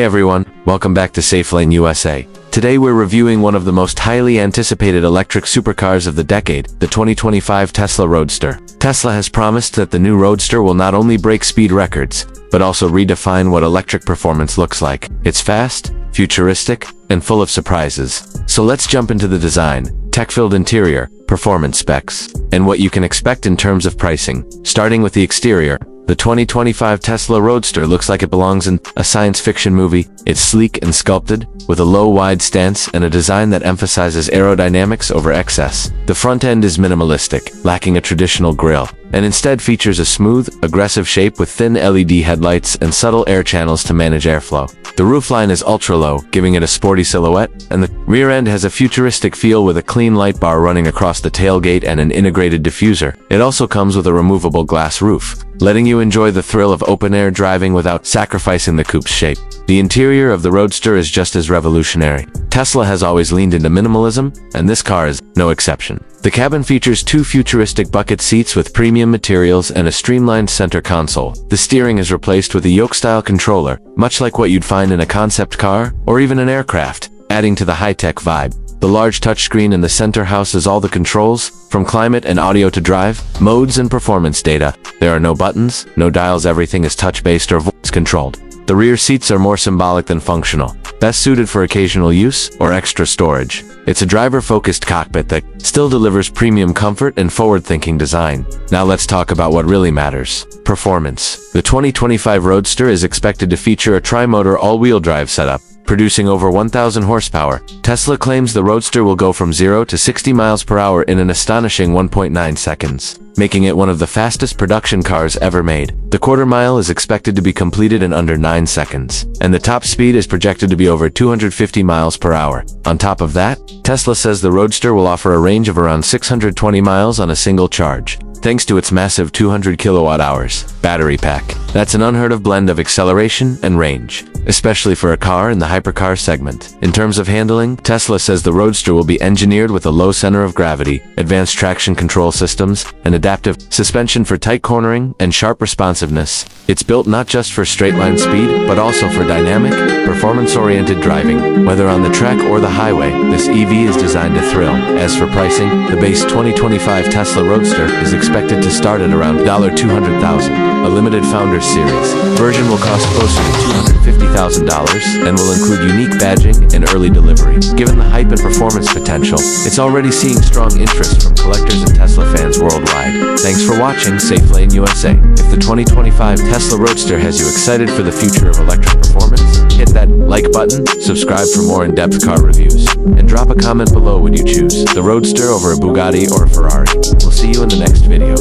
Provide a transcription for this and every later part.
Hey everyone, welcome back to SafeLane USA. Today we're reviewing one of the most highly anticipated electric supercars of the decade, the 2025 Tesla Roadster. Tesla has promised that the new Roadster will not only break speed records, but also redefine what electric performance looks like. It's fast, futuristic, and full of surprises. So let's jump into the design, tech-filled interior, performance specs, and what you can expect in terms of pricing. Starting with the exterior, the 2025 Tesla Roadster looks like it belongs in a science fiction movie. It's sleek and sculpted, with a low, wide stance and a design that emphasizes aerodynamics over excess. The front end is minimalistic, lacking a traditional grille, and instead features a smooth, aggressive shape with thin LED headlights and subtle air channels to manage airflow. The roofline is ultra-low, giving it a sporty silhouette, and the rear end has a futuristic feel with a clean light bar running across the tailgate and an integrated diffuser. It also comes with a removable glass roof, letting you enjoy the thrill of open-air driving without sacrificing the coupe's shape. The interior of the Roadster is just as revolutionary. Tesla has always leaned into minimalism, and this car is no exception. The cabin features two futuristic bucket seats with premium materials and a streamlined center console. The steering is replaced with a yoke-style controller, much like what you'd find in a concept car or even an aircraft, adding to the high-tech vibe. The large touchscreen in the center houses all the controls, from climate and audio to drive, modes and performance data. There are no buttons, no dials, everything is touch-based or voice-controlled. The rear seats are more symbolic than functional, best suited for occasional use or extra storage. It's a driver-focused cockpit that still delivers premium comfort and forward-thinking design. Now let's talk about what really matters: performance. The 2025 Roadster is expected to feature a tri-motor all-wheel drive setup, producing over 1,000 horsepower. Tesla claims the Roadster will go from 0 to 60 miles per hour in an astonishing 1.9 seconds, making it one of the fastest production cars ever made. The quarter mile is expected to be completed in under 9 seconds, and the top speed is projected to be over 250 miles per hour. On top of that, Tesla says the Roadster will offer a range of around 620 miles on a single charge, thanks to its massive 200 kilowatt-hours battery pack. That's an unheard-of blend of acceleration and range, especially for a car in the hypercar segment. In terms of handling, Tesla says the Roadster will be engineered with a low center of gravity, advanced traction control systems, and adaptive suspension for tight cornering and sharp responsiveness. It's built not just for straight-line speed, but also for dynamic, performance-oriented driving. Whether on the track or the highway, this EV is designed to thrill. As for pricing, the base 2025 Tesla Roadster is expected to start at around $200,000. A limited Founders Series version will cost closer to $250,000 and will include unique badging and early delivery. Given the hype and performance potential, it's already seeing strong interest from collectors and Tesla fans worldwide. Thanks for watching SafeLane USA. If the 2025 Tesla Roadster has you excited for the future of electric performance, hit that like button, subscribe for more in-depth car reviews, and drop a comment below what you choose, the Roadster over a Bugatti or a Ferrari. We'll see you in the next video.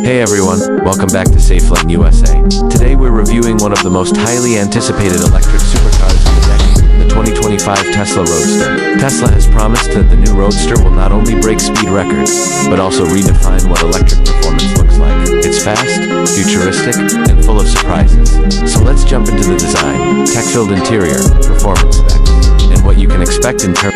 Hey everyone, welcome back to SafeLane USA. Today we're reviewing one of the most highly anticipated electric supercars of the decade, the 2025 Tesla Roadster. Tesla has promised that the new Roadster will not only break speed records, but also redefine what electric performance looks like. It's fast, futuristic, and full of surprises. So let's jump into the design, tech-filled interior, performance specs, and what you can expect in terms